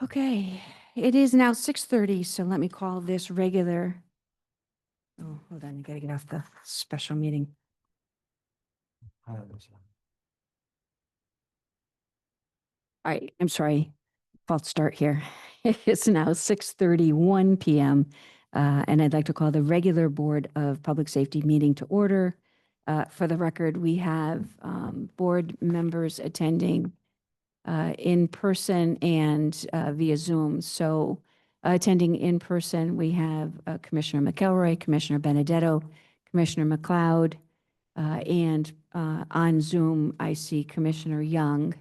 Okay, it is now 6:30, so let me call this regular. Oh, hold on, I gotta get off the special meeting. All right, I'm sorry, false start here. It's now 6:31 PM, and I'd like to call the regular Board of Public Safety meeting to order. For the record, we have board members attending in person and via Zoom. So attending in person, we have Commissioner McElroy, Commissioner Benedetto, Commissioner McLeod, and on Zoom, I see Commissioner Young.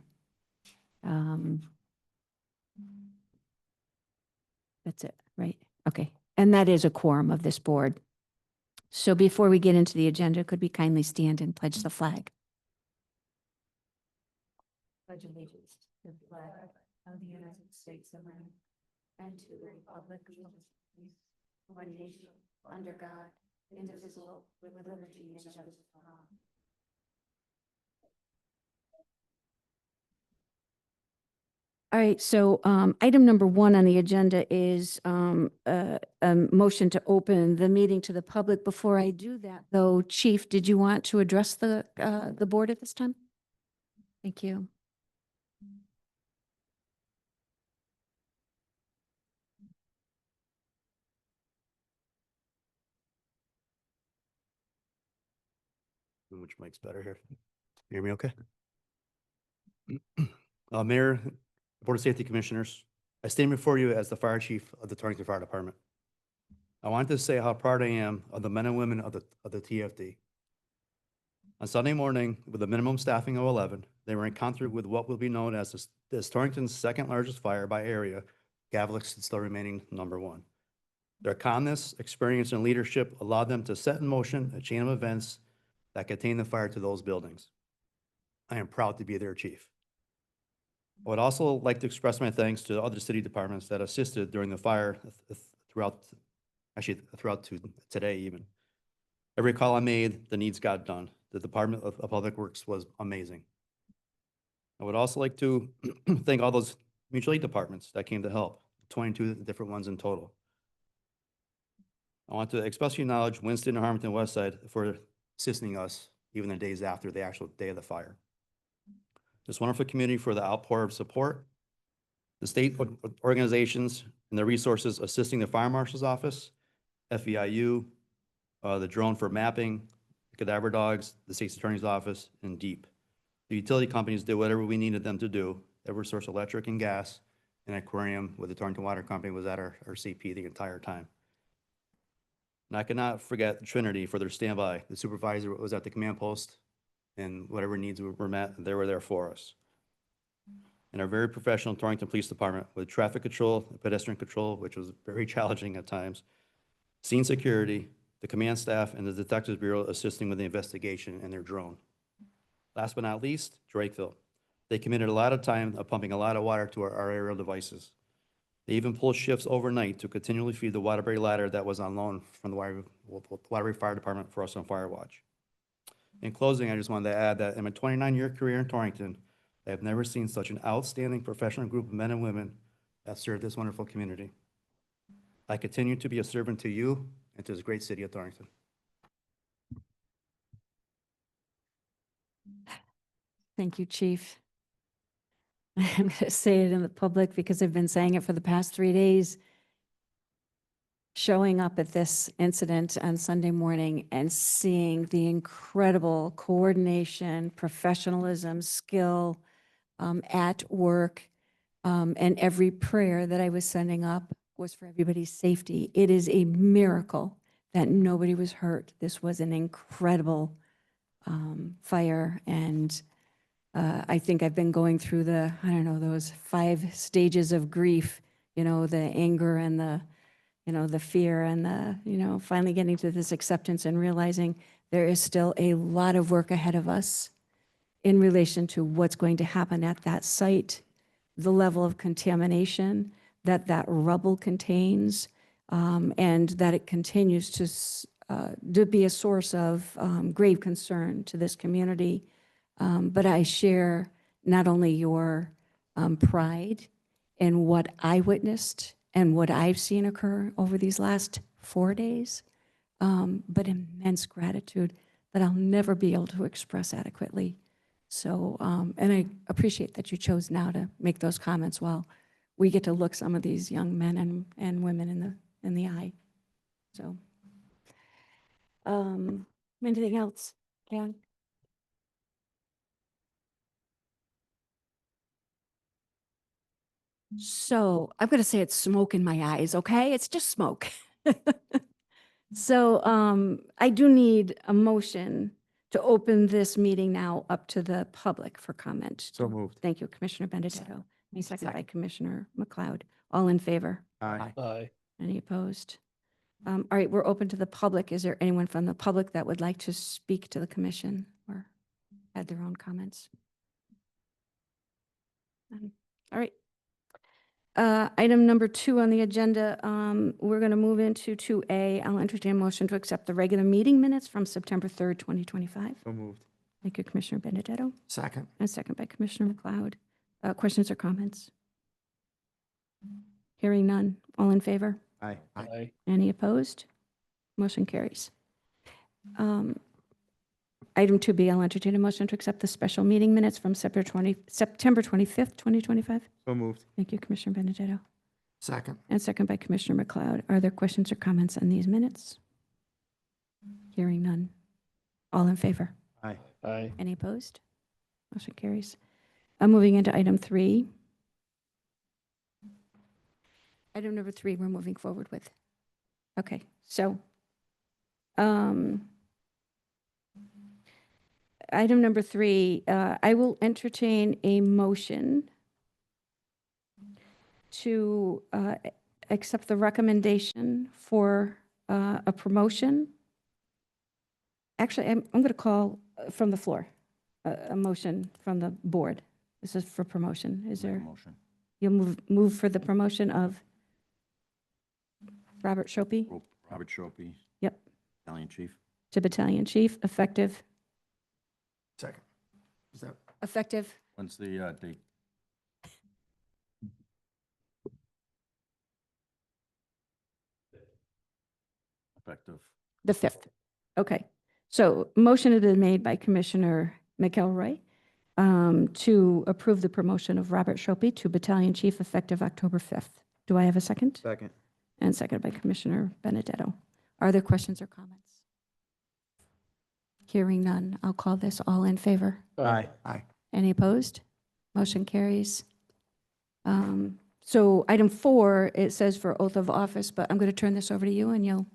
That's it, right? Okay. And that is a quorum of this board. So before we get into the agenda, could we kindly stand and pledge the flag? Pledge allegiance to the flag of the United States of America and to the republic of one nation under God, indivisible, with liberty and justice for all. All right, so item number 1 on the agenda is a motion to open the meeting to the public. Before I do that, though, Chief, did you want to address the board at this time? Thank you. Which mic's better here? Hear me okay? Mayor, Board of Safety Commissioners, I stand before you as the Fire Chief of the Torrington Fire Department. I wanted to say how proud I am of the men and women of the TFD. On Sunday morning, with a minimum staffing of 11, they were encountered with what will be known as Torrington's second largest fire by area, Gavlex still remaining #1. Their calmness, experience, and leadership allowed them to set in motion a chain of events that contained the fire to those buildings. I am proud to be their chief. I would also like to express my thanks to other city departments that assisted during the fire throughout to today even. Every call I made, the needs got done. The Department of Public Works was amazing. I would also like to thank all those mutual aid departments that came to help, 22 different ones in total. I want to especially acknowledge Winston and Harmonton Westside for assisting us even the days after the actual day of the fire. This wonderful community for the outpour of support, the state organizations and their resources assisting the Fire Marshal's Office, FEIU, the drone for mapping, cadaver dogs, the State's Attorney's Office, and DEEP. The utility companies did whatever we needed them to do. Eversource Electric and Gas and Aquarium with the Torrington Water Company was at our CP the entire time. And I cannot forget Trinity for their standby. The supervisor was at the command post, and whatever needs were met, they were there for us. And our very professional Torrington Police Department with traffic control, pedestrian control, which was very challenging at times, scene security, the command staff, and the Detectives Bureau assisting with the investigation and their drone. Last but not least, Drakeville. They committed a lot of time of pumping a lot of water to our aerial devices. They even pulled shifts overnight to continually feed the Waterbury ladder that was on loan from the Waterbury Fire Department for us on Fire Watch. In closing, I just wanted to add that in my 29-year career in Torrington, I have never seen such an outstanding professional group of men and women that serve this wonderful community. I continue to be a servant to you and to this great city of Torrington. Thank you, Chief. I'm going to say it in the public because I've been saying it for the past 3 days. Showing up at this incident on Sunday morning and seeing the incredible coordination, professionalism, skill at work, and every prayer that I was sending up was for everybody's safety. It is a miracle that nobody was hurt. This was an incredible fire, and I think I've been going through those 5 stages of grief, the anger and the fear and finally getting to this acceptance and realizing there is still a lot of work ahead of us in relation to what's going to happen at that site, the level of contamination that rubble contains, and that it continues to be a source of grave concern to this community. But I share not only your pride and what I witnessed and what I've seen occur over these last 4 days, but immense gratitude that I'll never be able to express adequately. So, and I appreciate that you chose now to make those comments while we get to look some of these young men and women in the eye. So, anything else, Jan? So I'm going to say it's smoke in my eyes, okay? It's just smoke. So I do need a motion to open this meeting now up to the public for comment. So moved. Thank you, Commissioner Benedetto. Any second by Commissioner McLeod. All in favor? Aye. Aye. Any opposed? All right, we're open to the public. Is there anyone from the public that would like to speak to the commission or add their own comments? None. All right. Item number 2 on the agenda, we're going to move into 2A. I'll entertain a motion to accept the regular meeting minutes from September 3rd, 2025. So moved. Thank you, Commissioner Benedetto. Second. And second by Commissioner McLeod. Questions or comments? Hearing none. All in favor? Aye. Aye. Any opposed? Motion carries. Item 2B, I'll entertain a motion to accept the special meeting minutes from September 25th, 2025. So moved. Thank you, Commissioner Benedetto. Second. And second by Commissioner McLeod. Are there questions or comments on these minutes? Hearing none. All in favor? Aye. Aye. Any opposed? Motion carries. Moving into item 3. Item number 3, we're moving forward with. Okay, so item number 3, I will entertain a motion to accept the recommendation for a promotion. Actually, I'm going to call from the floor, a motion from the board. This is for promotion. Is there, Motion. you'll move for the promotion of Robert Shopey Robert Shopey, Yep. Battalion Chief. to battalion chief, effective Second. Is that? When's the date? Effective. the 5th. Okay. So motion has been made by Commissioner McElroy to approve the promotion of Robert Shopey to battalion chief effective October 5th. Do I have a second? Second. And second by Commissioner Benedetto. Are there questions or comments? Hearing none, I'll call this all in favor. Aye. Aye. Any opposed? Motion carries. So item 4, it says for oath of office, but I'm going to turn this over to you and you'll,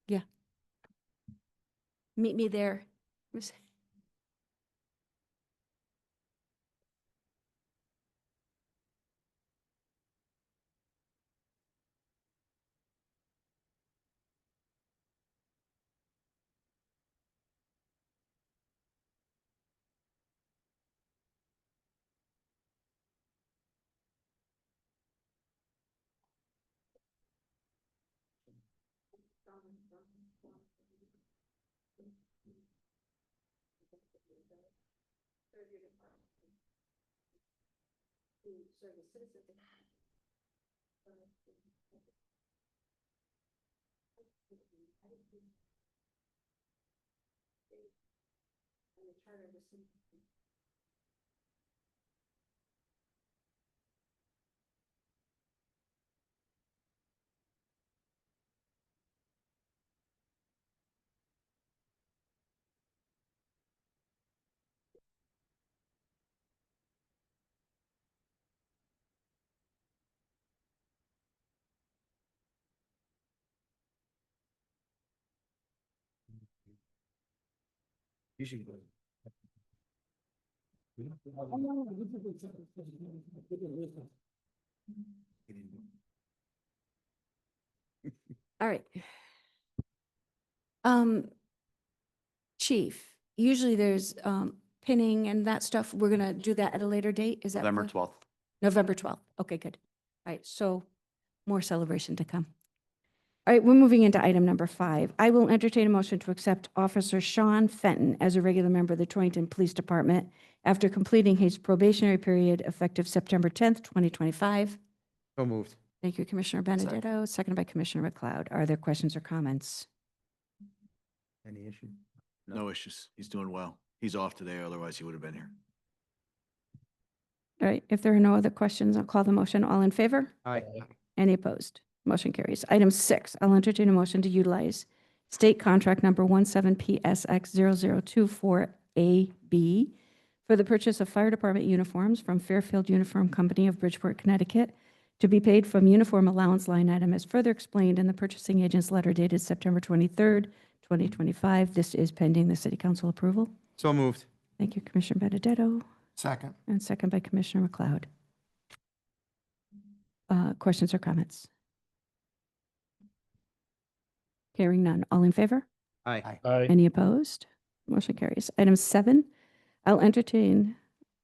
yeah. Meet me there. You should go. All right. Chief, usually there's pinning and that stuff. We're going to do that at a later date. Is that? November the- 12th. November 12th. Okay, good. All right, so more celebration to come. All right, we're moving into item number 5. I will entertain a motion to accept Officer Sean Fenton as a regular member of the Torrington Police Department after completing his probationary period effective September 10th, 2025. So moved. Thank you, Commissioner Benedetto, seconded by Commissioner McLeod. Are there questions or comments? Any issue? No issues. He's doing well. He's off today, otherwise he would have been here. All right, if there are no other questions, I'll call the motion. All in favor? Aye. Any opposed? Motion carries. Item 6, I'll entertain a motion to utilize state contract number 17PSX0024AB for the purchase of fire department uniforms from Fairfield Uniform Company of Bridgeport, Connecticut, to be paid from uniform allowance line item as further explained in the purchasing agent's letter dated September 23rd, 2025. This is pending the city council approval. So moved. Thank you, Commissioner Benedetto, Second. and second by Commissioner McLeod. Questions or comments? Hearing none. All in favor? Aye. Any opposed? Motion carries. Item 7, I'll entertain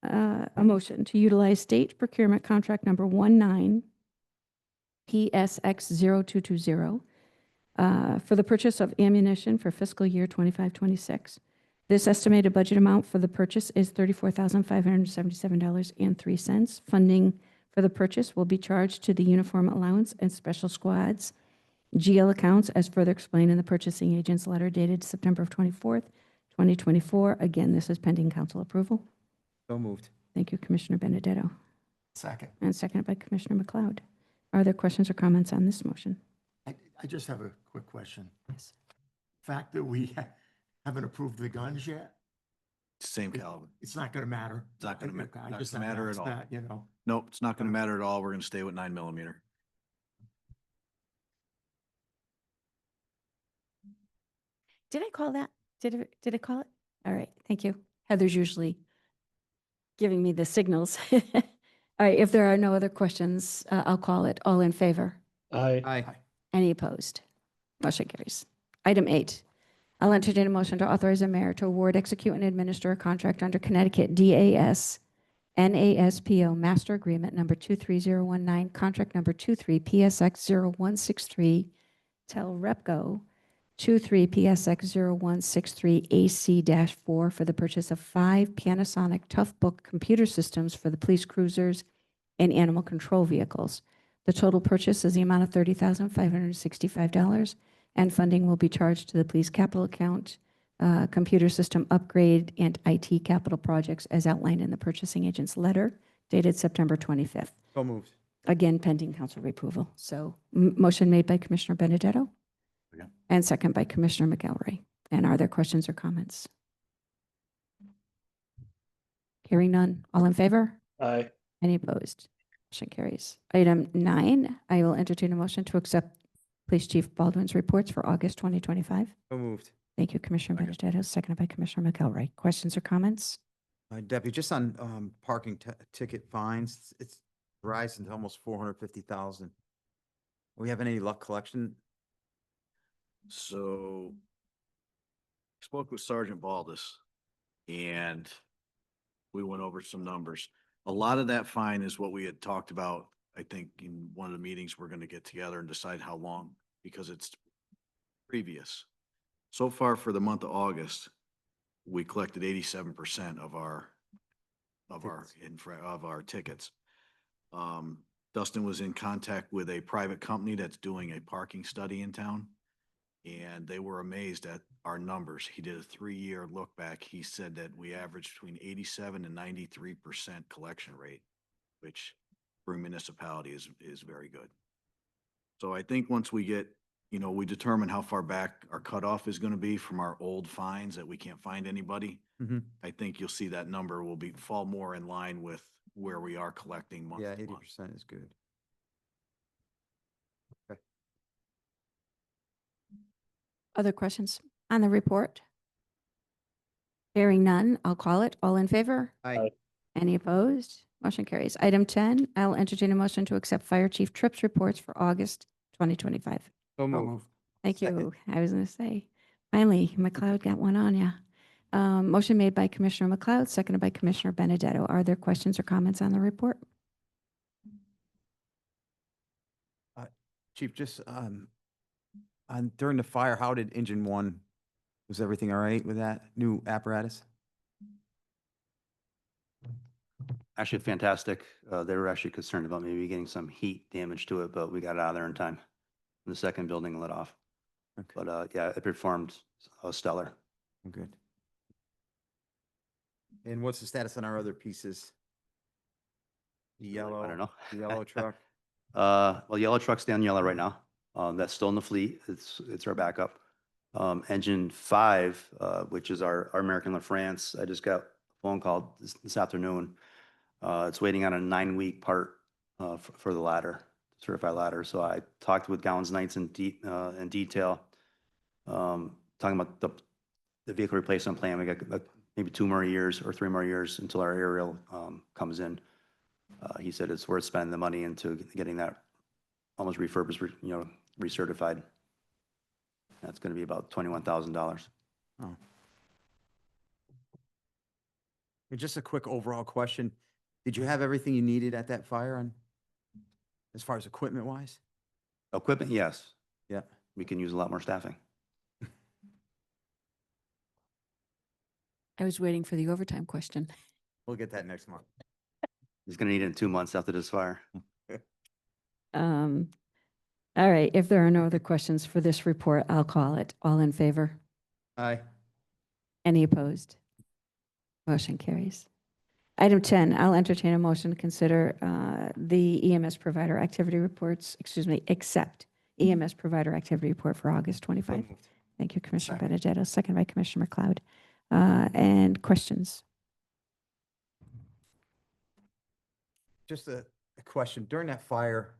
a motion to utilize state procurement contract number 19PSX0220 for the purchase of ammunition for fiscal year 25-26. This estimated budget amount for the purchase is $34,577.03. Funding for the purchase will be charged to the Uniform Allowance and Special Squads GL accounts as further explained in the purchasing agent's letter dated September 24th, 2024. Again, this is pending council approval. So moved. Thank you, Commissioner Benedetto, Second. and seconded by Commissioner McLeod. Are there questions or comments on this motion? I just have a quick question. Yes. Fact that we haven't approved the guns yet, Same caliber. it's not going to matter. It's not gonna Okay, I not just gonna matter at announced all. that, you know. Nope, it's not gonna matter at all. We're gonna stay with 9mm. Did I call that? Did I call it? All right, thank you. Heather's usually giving me the signals. All right, if there are no other questions, I'll call it. All in favor? Aye. Any opposed? Motion carries. Item 8, I'll entertain a motion to authorize the mayor to award, execute, and administer a contract under Connecticut DAS NASPO Master Agreement Number 23019, Contract Number 23PSX0163, Telrepco 23PSX0163AC-4 for the purchase of 5 Panasonic Toughbook computer systems for the police cruisers and animal control vehicles. The total purchase is the amount of $30,565, and funding will be charged to the police capital account, computer system upgrade, and IT capital projects as outlined in the purchasing agent's letter dated September 25th. So moved. Again, pending council approval. So motion made by Commissioner Benedetto Second. and second by Commissioner McElroy. And are there questions or comments? Hearing none. All in favor? Aye. Any opposed? Motion carries. Item 9, I will entertain a motion to accept Police Chief Baldwin's reports for August 2025. So moved. Thank you, Commissioner Second. Benedetto, seconded by Commissioner McElroy. Questions or comments? Deputy, just on parking ticket fines, it's rising to almost 450,000. We have any luck collection? So I spoke with Sergeant Baldus and we went over some numbers. A lot of that fine is what we had talked about, I think, in one of the meetings we're gonna get together and decide how long, because it's previous. So far for the month of August, we collected 87% of our tickets. Dustin was in contact with a private company that's doing a parking study in town. And they were amazed at our numbers. He did a 3-year look back. He said that we averaged between 87 and 93% collection rate, which for a municipality is very good. So I think once we get, we determine how far back our cutoff is going to be from our old fines that we can't find anybody. Mhm. I think you'll see that number will fall more in line with where we are collecting month Yeah, to month. 80% is good. Other questions on the report? Hearing none, I'll call it. All in favor? Aye. Any opposed? Motion carries. Item 10, I'll entertain a motion to accept Fire Chief Tripp's reports for August 2025. So moved. Thank you. I was going to say, finally, McLeod got one on ya. Motion made by Commissioner McLeod, seconded by Commissioner Benedetto. Are there questions or comments on the report? Chief, just during the fire, how did engine one, was everything all right with that new apparatus? Actually fantastic. They were actually concerned about maybe getting some heat damage to it, but we got it out of there in time. The second building lit off. Okay, But yeah, it performed stellar. good. And what's the status on our other pieces? The I yellow, don't know. the yellow truck? Well, yellow truck's down yellow right now. That's still in the fleet. It's our backup. Engine 5, which is our American LaFrance, I just got a phone call this afternoon. It's waiting on a 9-week part for the ladder, certified ladder. So I talked with Gowans Knights in detail, talking about the vehicle replacement plan. We got maybe 2 more years or 3 more years until our aerial comes in. He said it's worth spending the money into getting that almost refurbished, recertified. That's going to be about $21,000. Oh. And just a quick overall question. Did you have everything you needed at that fire on, as far as equipment wise? Equipment, yes. Yeah. We can use a lot more staffing. I was waiting for the overtime question. We'll get that next month. He's going to need it in 2 months after this fire. All right, if there are no other questions for this report, I'll call it. All in favor? Aye. Any opposed? Motion carries. Item 10, I'll entertain a motion to consider the EMS provider activity reports, accept EMS provider activity report for August 25. Thank you, Commissioner Benedetto, second by Commissioner McLeod. And questions? Just a question. During that fire,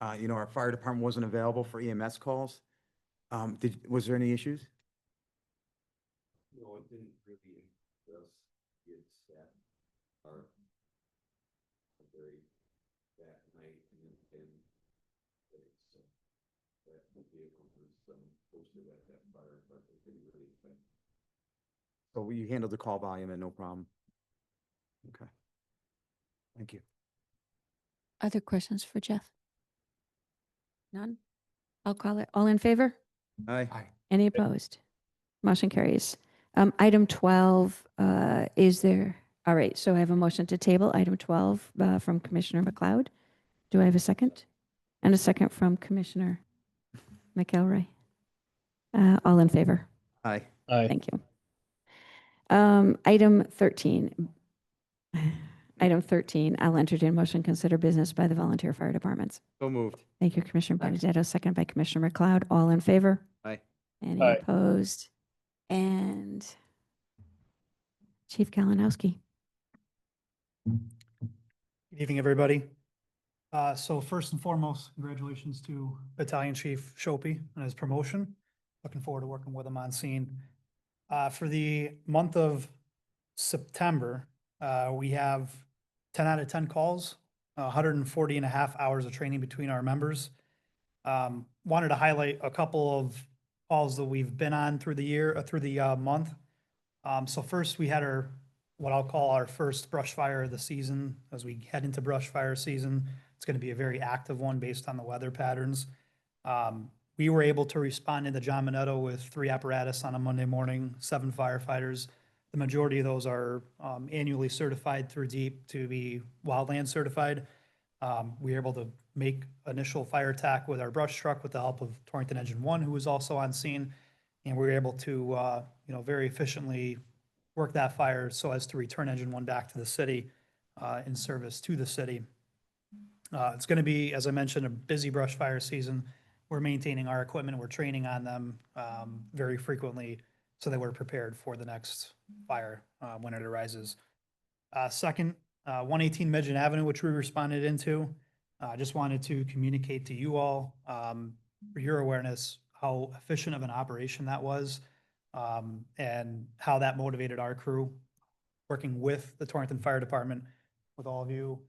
our fire department wasn't available for EMS calls. Was there any issues? No, it didn't really get staff are very that night and so that vehicle was posted at that fire, but it didn't really affect. So you handled the call volume and no problem? Okay. Thank you. Other questions for Jeff? None? I'll call it. All in favor? Aye. Any opposed? Motion carries. Item 12, is there, all right, so I have a motion to table item 12 from Commissioner McLeod. Do I have a second? And a second from Commissioner McElroy. All in favor? Aye. Thank you. Item 13. Item 13, I'll entertain a motion to consider business by the volunteer fire departments. So moved. Thank you, Commissioner Benedetto, second by Commissioner McLeod. All in favor? Aye. Any Aye. opposed? And Chief Kalinowski. Good evening, everybody. So first and foremost, congratulations to Battalion Chief Shopey on his promotion. Looking forward to working with him on scene. For the month of September, we have 10 out of 10 calls, 140 and a half hours of training between our members. Wanted to highlight a couple of calls that we've been on through the year, through the month. So first, we had what I'll call our first brush fire of the season. As we head into brush fire season, it's going to be a very active one based on the weather patterns. We were able to respond into John Minetto with 3 apparatus on a Monday morning, 7 firefighters. The majority of those are annually certified through DEEP to be wildland certified. We were able to make initial fire attack with our brush truck with the help of Torrington Engine 1, who was also on scene. And we were able to, very efficiently work that fire so as to return Engine 1 back to the city in service to the city. It's going to be, as I mentioned, a busy brush fire season. We're maintaining our equipment. We're training on them very frequently so that we're prepared for the next fire when it arises. Second, 118 Midgeon Avenue, which we responded into. I just wanted to communicate to you all, for your awareness, how efficient of an operation that was, and how that motivated our crew, working with the Torrington Fire Department, with all of you.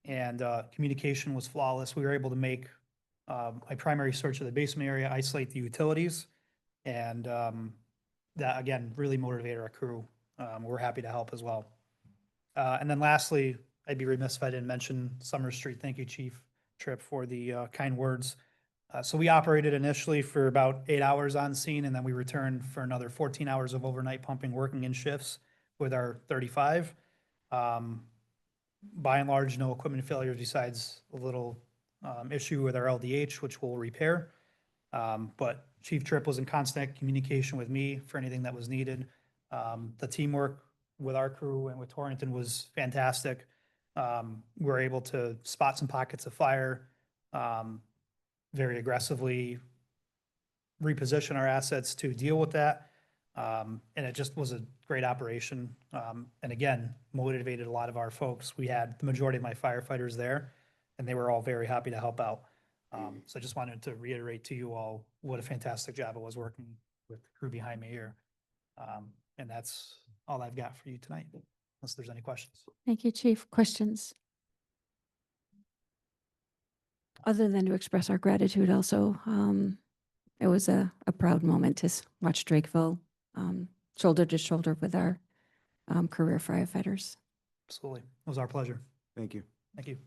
And communication was flawless. We were able to make a primary search of the basement area, isolate the utilities, and that, again, really motivated our crew. We're happy to help as well. And then lastly, I'd be remiss if I didn't mention Summer Street. Thank you, Chief Tripp, for the kind words. So we operated initially for about 8 hours on scene, and then we returned for another 14 hours of overnight pumping, working in shifts with our 35. By and large, no equipment failures besides a little issue with our LDH, which we'll repair. But Chief Tripp was in constant communication with me for anything that was needed. The teamwork with our crew and with Torrington was fantastic. We were able to spot some pockets of fire, very aggressively reposition our assets to deal with that. And it just was a great operation. And again, motivated a lot of our folks. We had the majority of my firefighters there, and they were all very happy to help out. So I just wanted to reiterate to you all what a fantastic job it was working with the crew behind me here. And that's all I've got for you tonight, unless there's any questions. Thank you, Chief. Questions? Other than to express our gratitude also, it was a proud moment to watch Drakeville shoulder to shoulder with our career firefighters. Absolutely. It was our pleasure. Thank you. Thank you.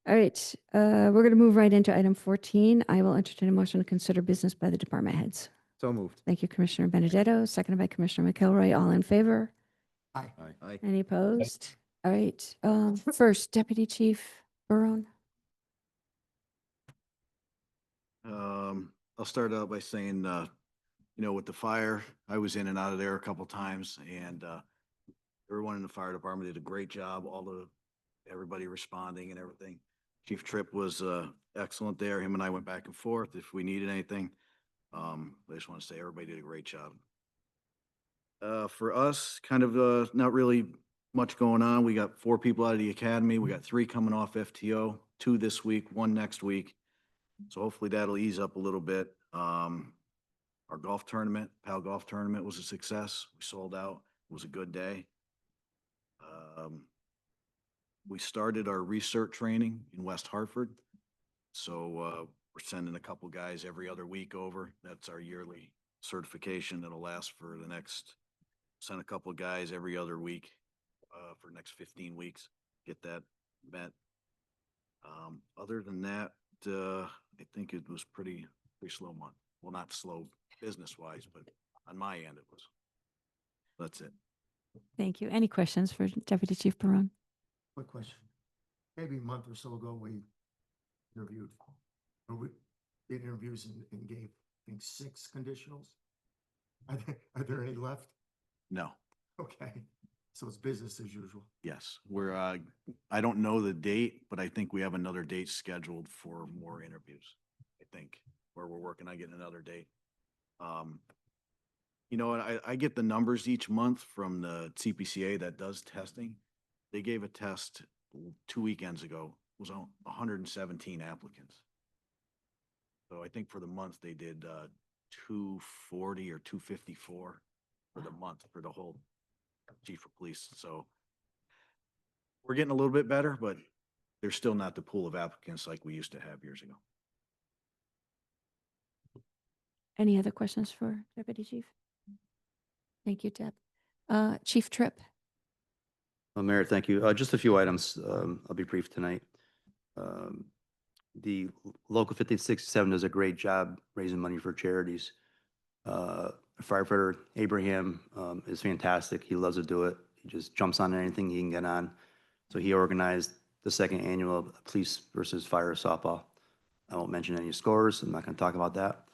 All right, we're going to move right into item 14. I will entertain a motion to consider business by the department heads. So moved. Thank you, Commissioner Benedetto, seconded by Commissioner McElroy. All in favor? Aye. Aye. Any opposed? All right, first, Deputy Chief Barone. I'll start out by saying, with the fire, I was in and out of there a couple times, and everyone in the fire department did a great job, everybody responding and everything. Chief Tripp was excellent there. Him and I went back and forth if we needed anything. I just want to say everybody did a great job. For us, kind of not really much going on. We got 4 people out of the academy. We got 3 coming off FTO, 2 this week, 1 next week. So hopefully that'll ease up a little bit. Our golf tournament, PAL golf tournament was a success. We sold out. It was a good day. We started our research training in West Hartford. So we're sending a couple guys every other week over. That's our yearly certification that'll last for the next, send a couple guys every other week for the next 15 weeks, get that met. Other than that, I think it was pretty slow month. Well, not slow business wise, but on my end it was. That's it. Thank you. Any questions for Deputy Chief Barone? Quick question. Maybe a month or so ago, we interviewed, or we did interviews and gave, I think, 6 conditionals. Are there any left? No. Okay, so it's business as usual. Yes, we're, I don't know the date, but I think we have another date scheduled for more interviews. I think, where we're working on getting another date. I get the numbers each month from the CPCA that does testing. They gave a test 2 weekends ago. It was 117 applicants. So I think for the month they did 240 or 254 for the month for the whole chief of police. So we're getting a little bit better, but there's still not the pool of applicants like we used to have years ago. Any other questions for Deputy Chief? Thank you, Deb. Chief Tripp. Mayor, thank you. Just a few items. I'll be brief tonight. The Local 5067 does a great job raising money for charities. Firefighter Abraham is fantastic. He loves to do it. He just jumps on anything he can get on. So he organized the 2nd annual police versus fire softball. I won't mention any scores. I'm not going to talk about that.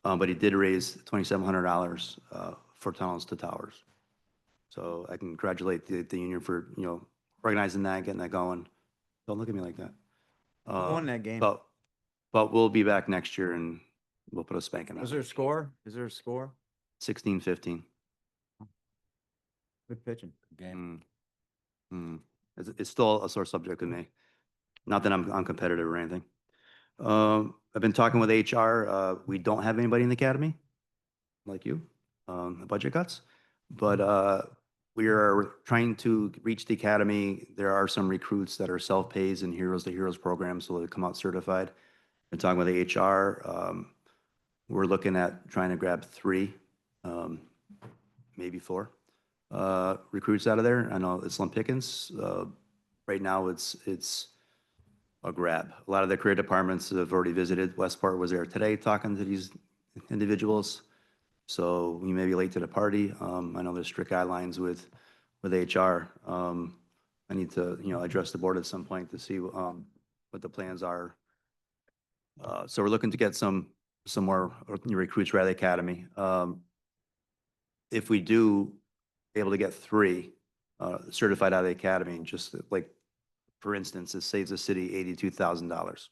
But he did raise $2,700 for Tunnels to Towers. So I congratulate the union for, organizing that, getting that going. Don't look at me like that. Who won that game? But we'll be back next year and we'll put a spanking on Was it. there a score? Is there a score? 16-15. Good pitching. Game. It's still a sore subject to me. Not that I'm uncompetitive or anything. I've been talking with HR. We don't have anybody in the academy, like you, budget cuts. But we are trying to reach the academy. There are some recruits that are self-pays in Heroes to Heroes program, so they come out certified. Been talking with HR. We're looking at trying to grab 3, maybe 4 recruits out of there. I know it's slim pickings. Right now, it's a grab. A lot of the career departments have already visited. Westport was there today talking to these individuals. So we may be late to the party. I know there's strict guidelines with HR. I need to, address the board at some point to see, what the plans are. So we're looking to get some more recruits right out of the academy. If we do able to get 3, certified out of the academy, just like, for instance, it saves the city $82,000.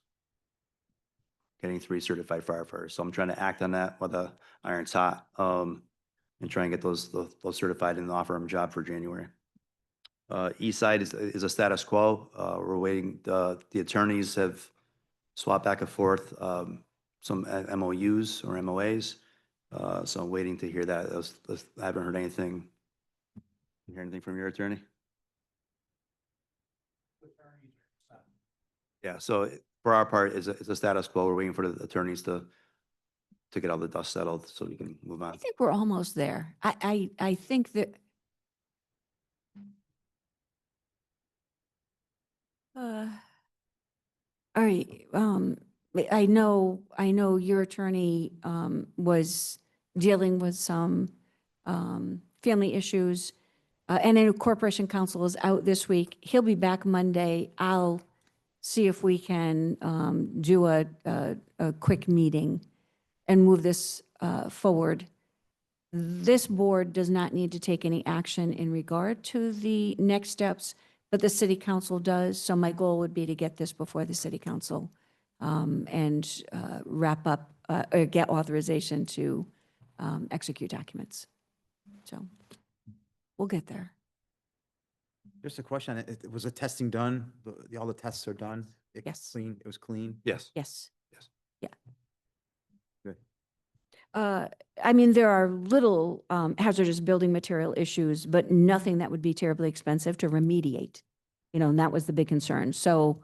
Getting 3 certified firefighters. So I'm trying to act on that while the iron's hot, and try and get those certified and offer them a job for January. East side is a status quo. We're waiting, the attorneys have swapped back and forth, some MOUs or MOAs. So I'm waiting to hear that. I haven't heard anything. You hear anything from your attorney? Yeah, so for our part, it's a status quo. We're waiting for the attorneys to get all the dust settled so we can move I on. think we're almost there. I think that. All right, I know your attorney, was dealing with some, family issues. And I know Corporation Counsel is out this week. He'll be back Monday. I'll see if we can, do a quick meeting and move this, forward. This board does not need to take any action in regard to the next steps, but the city council does. So my goal would be to get this before the city council, and wrap up, or get authorization to execute documents. So we'll get there. Just a question, was the testing done? All the tests are done? Yes. Clean, it was clean? Yes. Yes. Yes. Yeah. Good. I mean, there are little hazardous building material issues, but nothing that would be terribly expensive to remediate. And that was the big concern. So,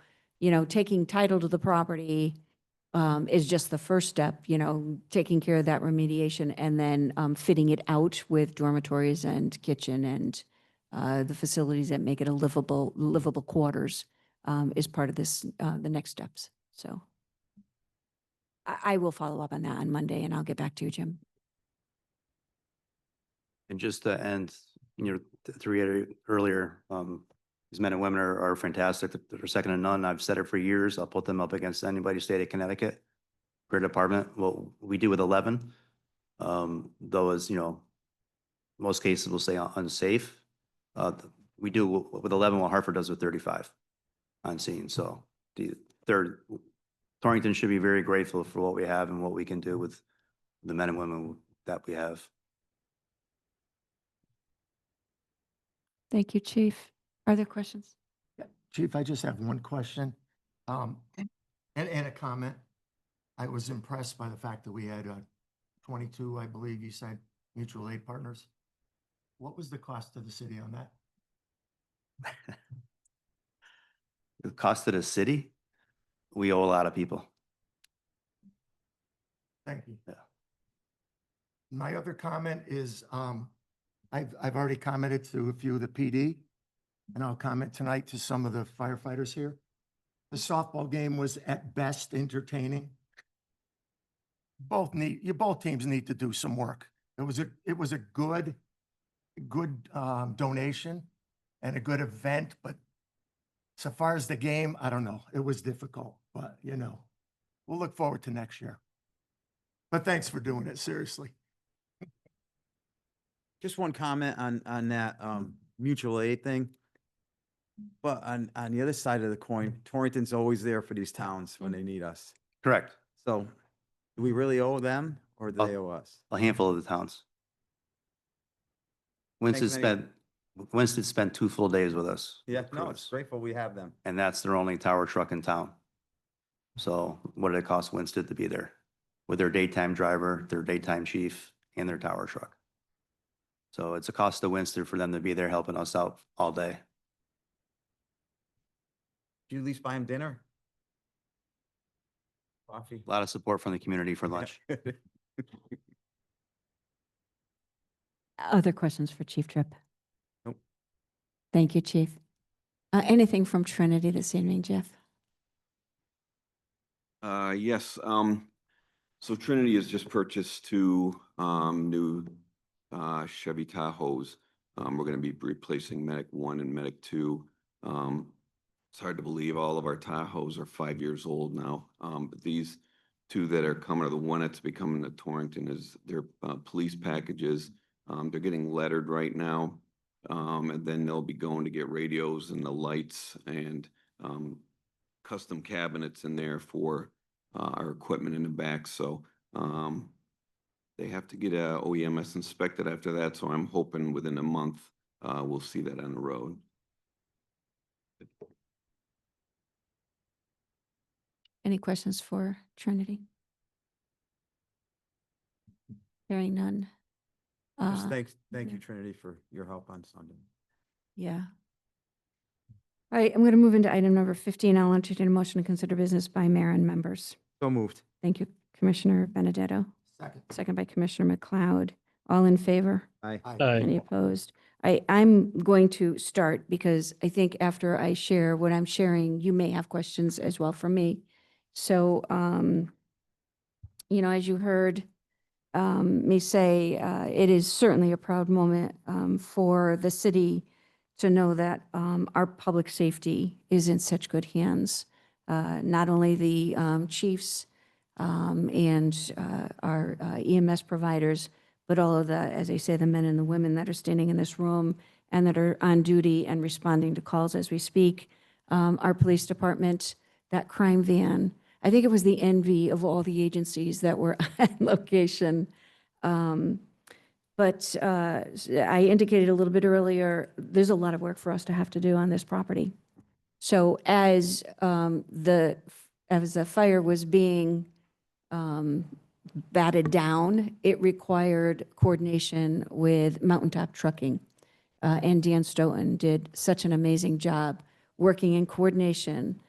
taking title to the property is just the first step, taking care of that remediation and then fitting it out with dormitories and kitchen and the facilities that make it a livable quarters is part of this, the next steps. So I will follow up on that on Monday and I'll get back to you, Jim. And just to end, to reiterate earlier, these men and women are fantastic. They're second to none. I've said it for years. I'll put them up against anybody state of Connecticut. Career department, what we do with 11, though is, most cases will say unsafe. We do with 11 what Hartford does with 35 on scene. So Torrington should be very grateful for what we have and what we can do with the men and women that we have. Thank you, Chief. Are there questions? Chief, I just have one question, and a comment. I was impressed by the fact that we had 22, I believe you said, mutual aid partners. What was the cost to the city on that? The cost of the city, we owe a lot of people. Thank you. Yeah. My other comment is, I've already commented to a few of the PD, and I'll comment tonight to some of the firefighters here. The softball game was at best entertaining. Both teams need to do some work. It was a good donation and a good event, but so far as the game, I don't know. It was difficult, but we'll look forward to next year. But thanks for doing it, seriously. Just one comment on that mutual aid thing. But on the other side of the coin, Torrington's always there for these towns when they need us. Correct. So do we really owe them or do they owe us? A handful of the towns. Thanks, anyway. Winston spent 2 full days with us. Yeah, with no, it's crews, grateful we have them. and that's their only tower truck in town. So what did it cost Winston to be there with their daytime driver, their daytime chief, and their tower truck? So it's a cost to Winston for them to be there helping us out all day. Do you at least buy them dinner? Coffee? A lot of support from the community for lunch. Other questions for Chief Tripp? Nope. Thank you, Chief. Anything from Trinity this evening, Jeff? Yes, so Trinity has just purchased two, new, Chevy Tahoes. We're gonna be replacing Medic 1 and Medic 2. It's hard to believe all of our Tahoes are 5 years old now. But these two that are coming, or the one that's becoming the Torrington is their, police packages. They're getting lettered right now. And then they'll be going to get radios and the lights and, custom cabinets in there for our equipment in the back. So they have to get a OEMS inspected after that. So I'm hoping within a month we'll see that on the road. Any questions for Trinity? Hearing none. Just thank yeah. you, Trinity, for your help on Sunday. Yeah. All right, I'm going to move into item number 15. I'll entertain a motion to consider business by mayor and members. So moved. Thank you, Commissioner Benedetto. Second. Second by Commissioner McLeod. All in favor? Aye. Any opposed? I'm going to start because I think after I share what I'm sharing, you may have questions as well from me. So, as you heard me say, it is certainly a proud moment for the city to know that our public safety is in such good hands. Not only the chiefs and our EMS providers, but all of the, as I say, the men and the women that are standing in this room and that are on duty and responding to calls as we speak. Our police department, that crime van, I think it was the envy of all the agencies that were on location. But I indicated a little bit earlier, there's a lot of work for us to have to do on this property. So as the fire was being batted down, it required coordination with Mountaintop Trucking. And Dan Stoughton did such an amazing job working in coordination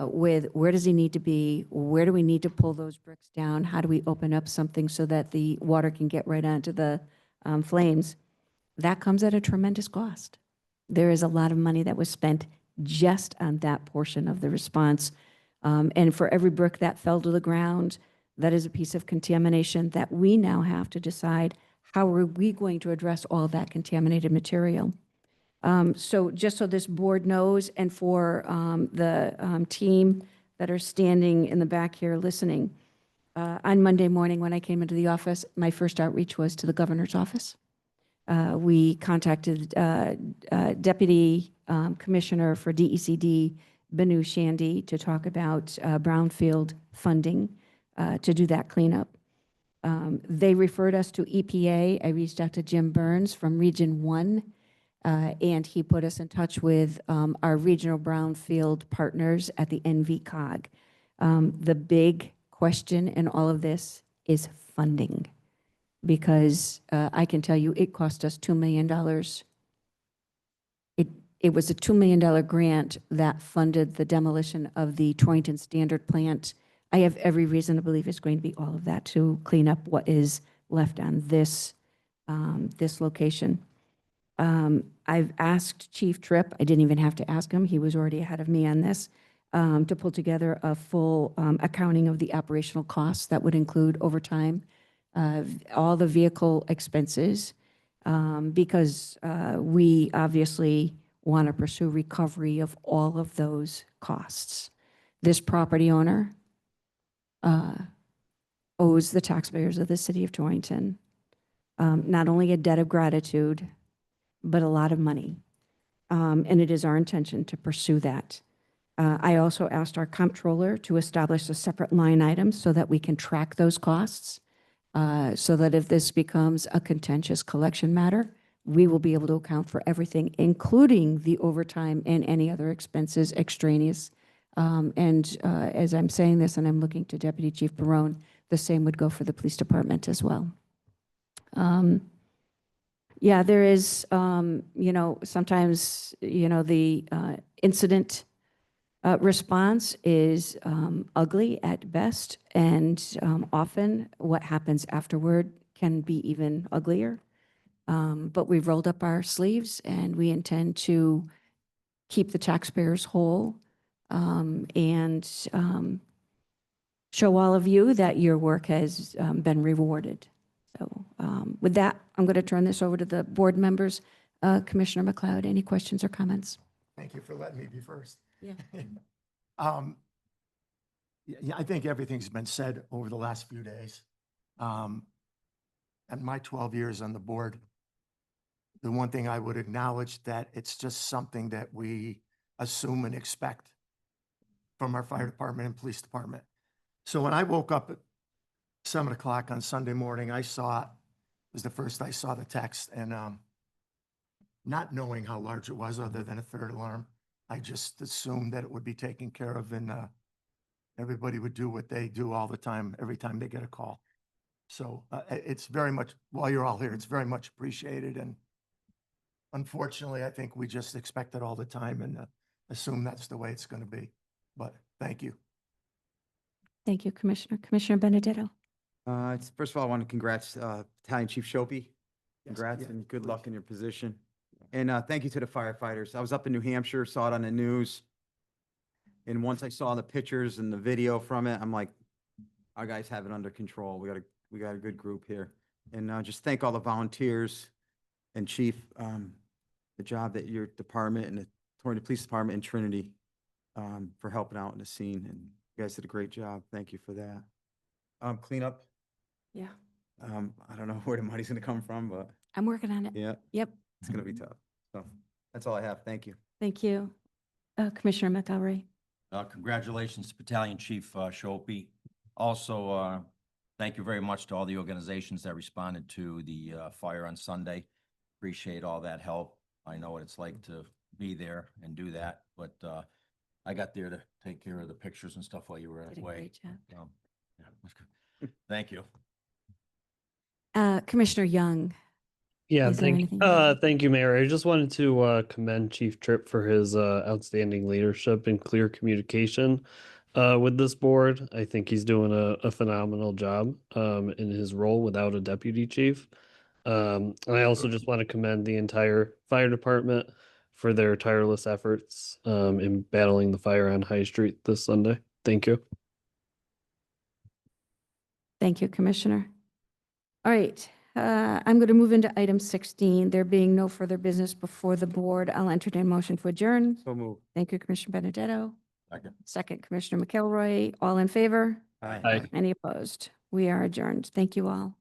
with where does he need to be, where do we need to pull those bricks down, how do we open up something so that the water can get right onto the flames. That comes at a tremendous cost. There is a lot of money that was spent just on that portion of the response. And for every brick that fell to the ground, that is a piece of contamination that we now have to decide how are we going to address all that contaminated material. So just so this board knows, and for the team that are standing in the back here listening, on Monday morning when I came into the office, my first outreach was to the governor's office. We contacted Deputy Commissioner for DECD, Banu Shandy, to talk about brownfield funding to do that cleanup. They referred us to EPA. I reached out to Jim Burns from Region 1, and he put us in touch with our regional brownfield partners at the NVCOG. The big question in all of this is funding, because I can tell you it cost us $2 million. It was a $2 million grant that funded the demolition of the Torrington Standard Plant. I have every reason to believe it's going to be all of that to clean up what is left on this, this location. I've asked Chief Tripp, I didn't even have to ask him, he was already ahead of me on this, to pull together a full accounting of the operational costs that would include overtime, all the vehicle expenses, because we obviously want to pursue recovery of all of those costs. This property owner owes the taxpayers of the city of Torrington not only a debt of gratitude, but a lot of money. And it is our intention to pursue that. I also asked our comptroller to establish a separate line item so that we can track those costs, so that if this becomes a contentious collection matter, we will be able to account for everything, including the overtime and any other expenses extraneous. As I'm saying this, and I'm looking to Deputy Chief Barone, the same would go for the police department as well. Yeah, there is, sometimes, the incident response is ugly at best, and often what happens afterward can be even uglier. But we've rolled up our sleeves and we intend to keep the taxpayers whole and show all of you that your work has been rewarded. So with that, I'm going to turn this over to the board members. Commissioner McLeod, any questions or comments? Thank you for letting me be first. Yeah. Yeah, I think everything's been said over the last few days. And my 12 years on the board, the one thing I would acknowledge that it's just something that we assume and expect from our fire department and police department. So when I woke up at 7 o'clock on Sunday morning, I saw, it was the first I saw the text, and not knowing how large it was other than a third alarm, I just assumed that it would be taken care of, and everybody would do what they do all the time, every time they get a call. So it's very much, while you're all here, it's very much appreciated. And unfortunately, I think we just expect it all the time and assume that's the way it's going to be. But thank you. Thank you, Commissioner. Commissioner Benedetto. First of all, I want to congrats Battalion Chief Shopey. Yes, Congrats yeah, and good please. luck in your position. And thank you to the firefighters. I was up in New Hampshire, saw it on the news. And once I saw the pictures and the video from it, I'm like, our guys have it under control. We got a good group here. And just thank all the volunteers and Chief, the job that your department and the Torrington Police Department and Trinity for helping out in the scene. And you guys did a great job. Thank you for that. Cleanup. Yeah. I don't know where the money's gonna come from, but I'm working on it. yeah, Yep. it's gonna be tough. So that's all I have. Thank you. Thank you. Commissioner McElroy. Congratulations to Battalion Chief Shopey. Also, thank you very much to all the organizations that responded to the fire on Sunday. Appreciate all that help. I know what it's like to be there and do that, but I got there to take care of the pictures and stuff while you were Did a away. great job. Yeah, it was good. Thank you. Commissioner Young. Yeah, Is there anything? thank you, Mayor. I just wanted to commend Chief Tripp for his outstanding leadership and clear communication with this board. I think he's doing a phenomenal job in his role without a deputy chief. And I also just want to commend the entire fire department for their tireless efforts in battling the fire on High Street this Sunday. Thank you. Thank you, Commissioner. All right, I'm going to move into item 16. There being no further business before the board, I'll entertain a motion to adjourn. So move. Thank you, Commissioner Benedetto. Second. Second, Commissioner McElroy. All in favor? Aye. Aye. Any opposed? We are adjourned. Thank you all.